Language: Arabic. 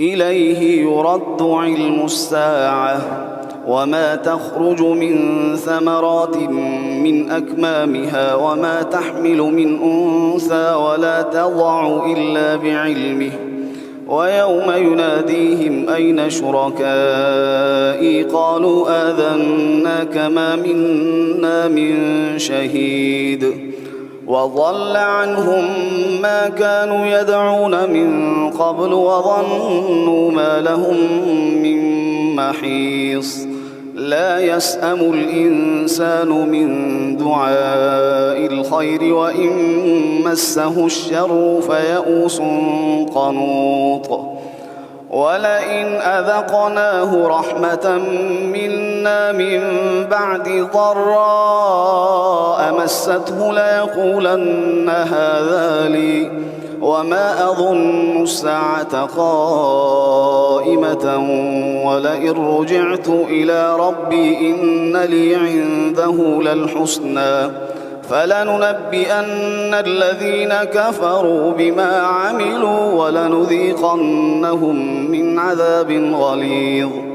إليه يرد علم الساعة وما تخرج من ثمرات من أكمامها وما تحمل من أنثى ولا تضع إلا بعلمه ويوم يناديهم أين شركائي قالوا آذناك ما منا من شهيد وضل عنهم ما كانوا يدعون من قبل وظنوا ما لهم من محيص لا يسأم الإنسان من دعاء الخير وإن مسه الشر فيئوس قنوط ولئن أذقناه رحمة منا من بعد ضراء مسته ليقولن هذا لي وما أظن الساعة قائمة ولئن رجعت إلى ربي إن لي عنده للحسنى فلننبئن الذين كفروا بما عملوا ولنذيقنهم من عذاب غليظ